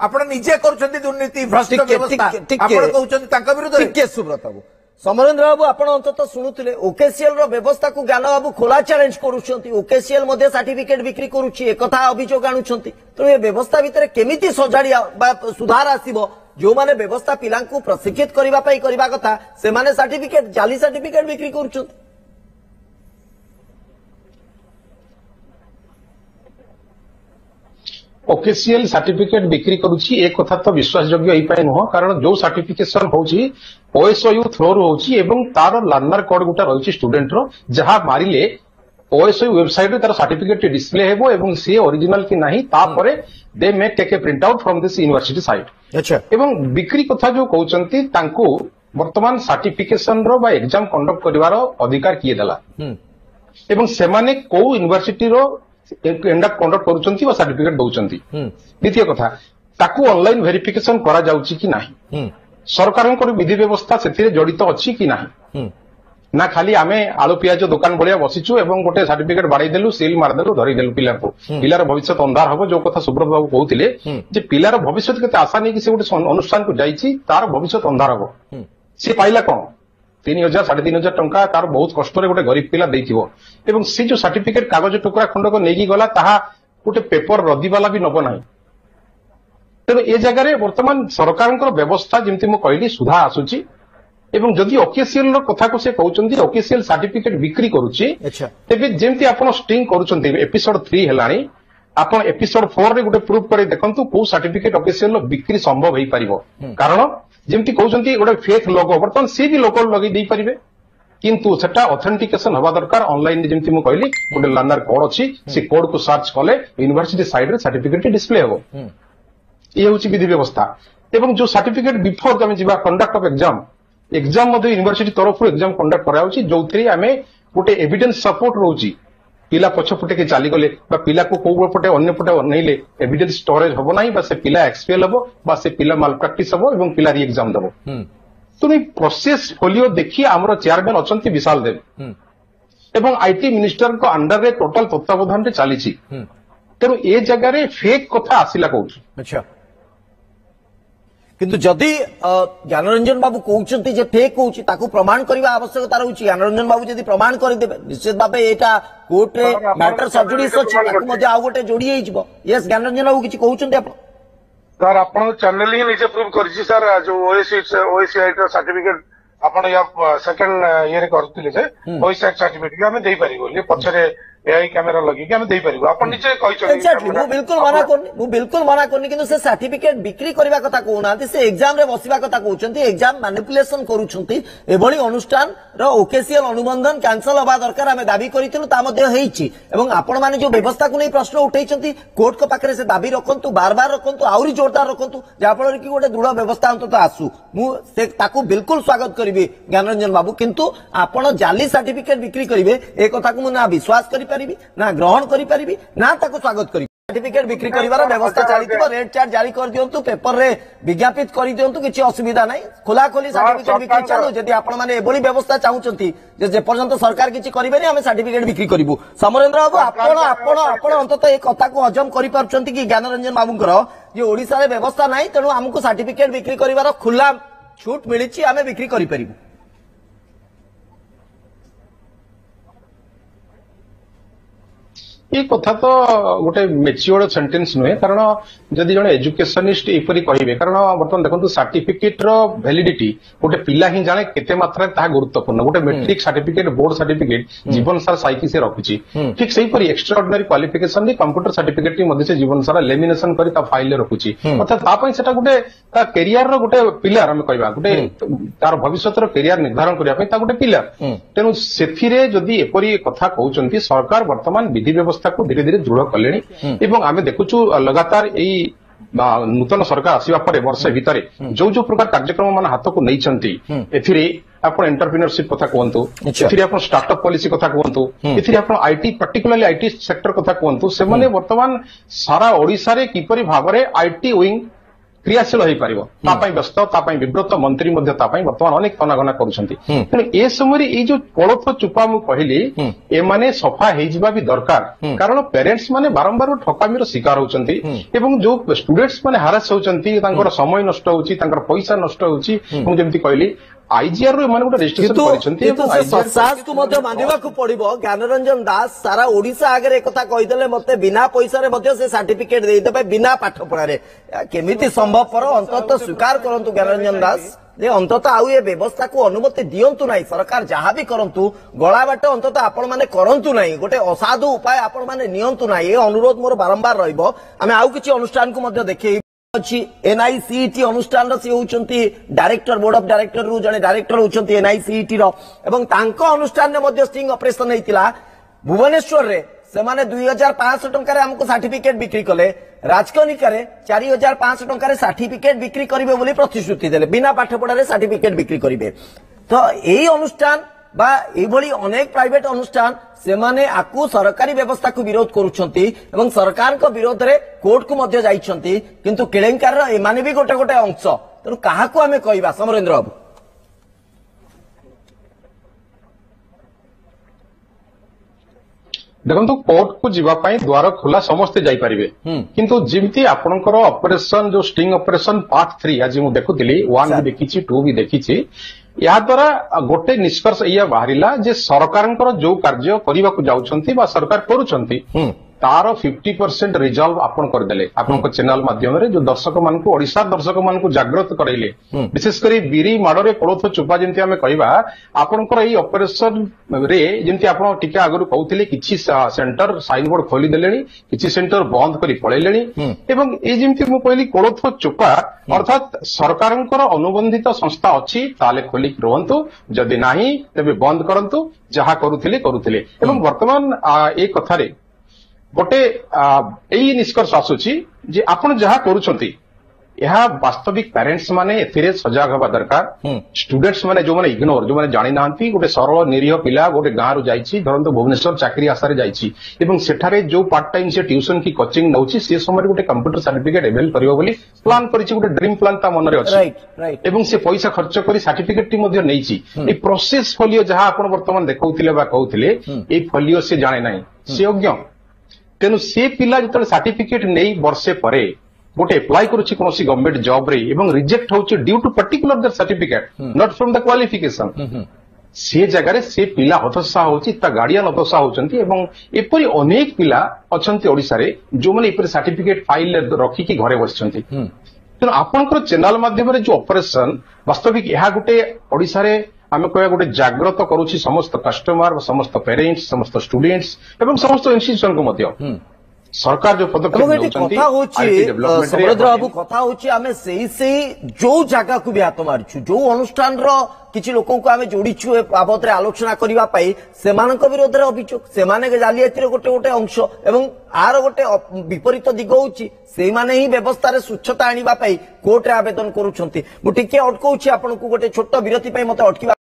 आपण निजे करूछंती दुर्नीति भ्रष्ट व्यवस्था आपण कहउछंती तांका विरुद्ध टिके सुब्रत बाबू समरेंद्र बाबू आपण अंतत शुणुले ओकेसीएल रो व्यवस्था को ज्ञान बाबू खोला चैलेंज करूछंती ओकेसीएल मध्ये सर्टिफिकेट बिक्री करूछि एकथा अभियोग आणुछंती तो ये व्यवस्था भितर केमिति सजाड़िया बा सुधार आसीबो जो माने व्यवस्था पिलांकु प्रशिक्षित करबा पई करबा कथा से माने सर्टिफिकेट जाली सर्टिफिकेट बिक्री करूछंती ओकेसीएल सर्टिफिकेट बिक्री करुछि एक कथा तो विश्वास योग्य एई पई नुह कारण जो सर्टिफिकेशन होउछि ओएसओयू थ्रो होउछि एवं तार लर्नर कोड गुटा रहिछि स्टूडेंट रो जहा मारिले ओएसओयू वेबसाइट रे तार सर्टिफिकेट डिस्प्ले हेबो एवं से ओरिजिनल कि नाही ता परे they may take a print out from this university site अच्छा एवं बिक्री कथा जो कहउचंती तांको वर्तमान सर्टिफिकेशन रो बा एग्जाम कंडक्ट करिवार अधिकार किए देला एवं से माने को यूनिवर्सिटी रो कंडक्ट करूछंती वा सर्टिफिकेट दउछंती द्वितीय कथा ताकू ऑनलाइन वेरिफिकेशन करा जाउची कि नाही सरकारଙ୍କର विधि व्यवस्था से जड़ित अच्छी कि नाही ना खाली आमे आलू पियाज दुकान भलिया बसिचु एवं गोटे सर्टिफिकेट बाड़ाई देलु सील मारदेलु धरी देलु पिलाको पिलार भविष्य अंधार हबो जो कथा सुब्रत बाबू कहउतिले जे पिलार भविष्य केते आशा नै कि से गोटे अनुष्ठान को जाईची तार भविष्य अंधार हबो से पाइला कोन 3000 3500 टंका तार बहुत कष्ट रे गोटे गरीब पिला देइथिबो एवं से जो सर्टिफिकेट कागज टुकड़ा खंड को नेगी गला ताहा गोटे पेपर रदी वाला भी नबो नाही तेणु ए जगह वर्तमान सरकार व्यवस्था जमी मुझे कहली सुधा आसूची एवं जदि ओकेसीएल कथा को से कहउचंती ओकेसीएल सर्टिफिकेट बिक्री करूची तेबे जेमती आपण स्टिंग करूचंती एपिसोड 3 हेलाणी आपण एपिसोड 4 रे गोटे प्रूफ करे देखंतु को सर्टिफिकेट ओकेसीएल बिक्री संभव हेई परिबो कारण जेमती कहउचंती गोटे फेक लोगो वर्तमान सी भी लोगो लगे देई परिबे किंतु सेटा ऑथेंटिकेशन हवा दरकार ऑनलाइन जेमती मु कहली गोटे लर्नर कोड अछि से कोड को सर्च कले यूनिवर्सिटी साइड रे सर्टिफिकेट डिस्प्ले हेबो ये हूँ विधि व्यवस्था एवं जो सर्टिफिकेट बिफोर आम जा conduct of exam exam university तरफ एग्जाम कंडक्ट कराउछि जो आम गोटे एविडेंस सपोर्ट रोची पिला पछपटे के चलीगले पिला को कौ पटे अन्य पटे अनैले एविडेंस स्टोरेज हम ना से पिला एक्सपेल हम से पिला माल प्राक्टिस हम और पिला री एग्जाम दब तो प्रोसेस फोलियो देखिए आमर चेयरमैन अच्छा विशाल देव एवं आईटी मिनिस्टर को अंडर रे टोटल तत्वावधान चली तेणु ए जगह फेक कथा आसला कौन अच्छा किंतु जदि ज्ञानरंजन बाबू कहउचंती जे फेक होउची ताकू प्रमाण करबा आवश्यकता रहउची ज्ञानरंजन बाबू जदि प्रमाण कर देबे निश्चित भाबे एटा कोर्ट रे मैटर सब्जुडिस अछि ताकू मध्ये आ गोटे जोडी हेइ जिवो यस ज्ञानरंजन बाबू किछि कहउचंती आपण सर आपण चैनल ही निजे प्रूव करछि सर जो ओएसआई सर्टिफिकेट आपण या सेकंड ये रे करथिले जे ओएसआई सर्टिफिकेट हम देई परिबो ले पछरे एआई कैमेरा लगी कि हम देई परिबो आपण निचे कहिछन एक्जेक्टली मु बिल्कुल मना करनी किंतु से सर्टिफिकेट बिक्री करबा कथा कहउनांती से एग्जाम रे बसिबा कथा कहउचंती एग्जाम मैनिपुलेशन करूछंती एभली अनुष्ठान रो ओकेसीएल अनुबंधन कैंसल होबा दरकार हमें दाबी करिथिलु ता मध्ये हेइछि एवं आपण माने जो व्यवस्था को नै प्रश्न उठैछंती कोर्ट को पाखरे से दाबी रखंतु बार-बार रखंतु आउरी जोरदार रखंतु जा फल कि गोटे दृढ़ व्यवस्था अंत आसु मु से ताकू बिल्कुल स्वागत करिवे ज्ञानरंजन बाबू किंतु आपण जाली सर्टिफिकेट बिक्री करिवे ए कथा को मु ना विश्वास करि ना ग्रहण करी ना ताको स्वागत करी सर्टिफिकेट बिक्री करिवार व्यवस्था चली रेड चार्ट जारी कर दियंतु पेपर रे विज्ञापित कर दियंतु किछि असुविधा नाही खोला खोली सर्टिफिकेट बिक्री चालू जदि आपण माने एबोली व्यवस्था चाहुचंती जे पर्यंत सरकार किछि करिबेनी हम सर्टिफिकेट बिक्री करिवु समरेंद्र बाबू आपण अंतत ए कथा को हजम करि पारचंती कि ज्ञानरंजन बाबूंकर जे ओडिसा रे व्यवस्था नाही तेनु हमकु सर्टिफिकेट बिक्री करिवार खुला छूट मिलिछि आमे बिक्री करि परिबु ये कथा तो गोटे मेच्योर्ड सेंटेंस नुहे कारण जदि जड़े एजुकेशनिस्ट एपरी कहे कारण बर्तमान देखो सर्टिफिकेट रो वैलिडिटी गोटे पिला ही जाने केते मात्रा ता गुरुत्वपूर्ण गोटे मेट्रिक सर्टिफिकेट बोर्ड सर्टिफिकेट जीवन सारा साइकी से रखिछि ठीक सही परी एक्स्ट्राऑर्डिनरी क्वालिफिकेशन रे कंप्यूटर सर्टिफिकेट मध्ये से जीवन सारा लेमिनेशन करी ता फाइल रे रखुछि अर्थात ता पई सेटा गोटे ता करियर रो गोटे पिलर हम कहबा गोटे तार भविष्यत रो करियर निर्धारण करिया पई ता गोटे पिलर तेनु सेथिरे जदि एपरी कथा कहउचंती सरकार वर्तमान विधि व्यवस्था को धीरे धीरे दृढ़ कले एवं आम देखुचु लगातार यही नूतन सरकार आसवा पर वर्ष भितर जो जो प्रकार कार्यक्रम मान हाथ को नहीं आप एंटरप्रेन्योरशिप कथा कहतु आप स्टार्टअप पॉलिसी कथा कहतु आप आईटी पर्टिकुलरली आईटी सेक्टर कथा कहतु से वर्तमान सारा ओडिशा रे किपरि भाव में आईटी विंग क्रियाशील हो पारिबो तापाई व्यस्त तापाई विब्रत मंत्री मध्य तापाई वर्तमान अनेक तनागना करूछंती तेणु ए समय ए जो कोलथ चुपा मु कहली ए माने सफा हे जिबा भी दरकार कारण पेरेंट्स माने बारंबार ठकामीर शिकार होचंती एवं जो स्टूडेंट्स माने हारास होचंती तांकर समय नष्ट होची तांकर पैसा नष्ट होची मु जेमति कहली आईजीआर रो माने गोटे रजिस्ट्रेशन करिसंती ससास को मध्य मानिबा को पड़िबो ज्ञानरंजन दास सारा ओडिसा आगे एक कथा कहिदेले मते बिना पैसा रे मध्य से सर्टिफिकेट देई देबे बिना पाठ पढ़ा रे केमिति संभव पर अंतत स्वीकार करंतु ज्ञानरंजन दास जे अंतत आउ ए व्यवस्था को अनुमति दियंतु नाही सरकार जहां भी करंतु गळा बाट अंतत आपण माने करंतु नाही गोटे असाधु उपाय आपण माने नियंतु नाही ए अनुरोध मोर बारंबार रहइबो आमे आउ किछि अनुष्ठान को मध्य देखि एनआईसीटी अनुष्ठान सी होउचंती डायरेक्टर बोर्ड ऑफ डायरेक्टर रु जने डायरेक्टर होउचंती एनआईसीटी रो एवं तांको अनुष्ठान ने मध्य स्टिंग ऑपरेशन हेतिला भुवनेश्वर रे से माने 2500 टंका रे हमको सर्टिफिकेट बिक्री कले राजकनिका रे 4500 टंका रे सर्टिफिकेट बिक्री करिवे बोली प्रतिश्रुति देले बिना पाठ पढ़ा रे सर्टिफिकेट बिक्री करिवे तो एई अनुष्ठान बा एभली अनेक प्राइवेट अनुष्ठान से माने आकु सरकारी व्यवस्था को विरोध करूछंती एवं सरकार को विरोध रे कोर्ट को मध्य जाइछंती किंतु केलेंकार रो एमाने भी गोटे गोटे अंश तेणु काहाकू आमे कहबा समरेंद्र बाबू देखो कोर्ट को जीवा पाई द्वार खोला समस्ते जाई परिबे किंतु जिमती आपनकर ऑपरेशन जो स्टिंग ऑपरेशन पार्ट 3 आज मु देखुतिली 1 भी देखिछि 2 भी देखिछि या द्वारा गोटे निष्कर्ष या बाहरिला जे सरकारंकर जो कार्य करिबा को जाउछंती बा सरकार करूछंती तार 50% रिजल्व आपन कर देले आपन चैनल माध्यम रे जो दर्शक मान को ओडिसा दर्शक मान को जागृत करैले विशेष करी बिरी माडरे कोलथ चुपा जेंति हमें कहबा आपनकर एई ऑपरेशन रे जेंति आपन टिका आगरु कहउथिले किछि सेंटर साइन बोर्ड खोली देलेनी किछि सेंटर बंद करी पळेलेनी एवं ए जेंति मु कहली कोलथ चुपा अर्थात सरकारंकर अनुबंधित संस्था अछि ताले खोली रहंतु जदि नाही तबे बंद करंतु जहा करूथिले एवं वर्तमान ए कथारे गोटे एई निष्कर्ष आसुची जे आपण जहा करूछंती यह वास्तविक पेरेंट्स माने एथिरे सजग हवा दरकार स्टूडेंट्स माने जो माने इग्नोर जो माने जानि नांती गोटे सरल निरीह पिला गोटे गां रु जाईची धरंतु भुवनेश्वर चाकरी आसारे जाईची एवं सेठारे जो पार्ट टाइम से ट्यूशन की कोचिंग नउची से समय गोटे कंप्यूटर सर्टिफिकेट अवेल करियो बोली प्लान करिची गोटे ड्रीम प्लान ता मन रे अछि एवं से पैसा खर्च करी सर्टिफिकेट टी मध्ये नेईची ए प्रोसेस फोलियो जहा आपण वर्तमान देखौथिले बा कहउथिले ए फोलियो से जाने नाही से अज्ञ तेनु से पिला जतले सर्टिफिकेट नेई वर्षे परे गोटे एप्लाई करूची कोनोसी गवर्नमेंट जॉब रे एवं रिजेक्ट होची due to particular that certificate not from the qualification से जगह रे से पिला हतोत्साह होची ता गार्डियन हतोत्साह होचंती एवं एपरि अनेक पिला अछंती ओडिसा रे जो माने एपरि सर्टिफिकेट फाइल रखी की घरे बसचंती तेनु आपनकर चैनल माध्यम रे जो ऑपरेशन वास्तविक यहा गोटे ओडिसा रे आमे कहया गोटे जागृत करूची समस्त कस्टमर समस्त पेरेंट्स समस्त स्टूडेंट्स एवं समस्त इंस्टीट्यूशन को मध्य सरकार जो पदक्षेप कथा होची समरेंद्र बाबू कथा होची आमे सेही जो जगह को भी हाथ मारिछु जो अनुष्ठान रो किछि लोकों को आमे जोड़ीछु ए बाबत रे आलोचना करिवा पाई सेमानक विरोध रे अभियोग सेमाने जालियाती रे गोटे गोटे अंश एवं आर गोटे विपरीत दिग होची सेही माने ही व्यवस्था रे स्वच्छता आनिबा पाई कोर्ट रे आवेदन करूछंती मु टिके अटकौछि आपन को गोटे छोट विरति पाई मते अटकिबा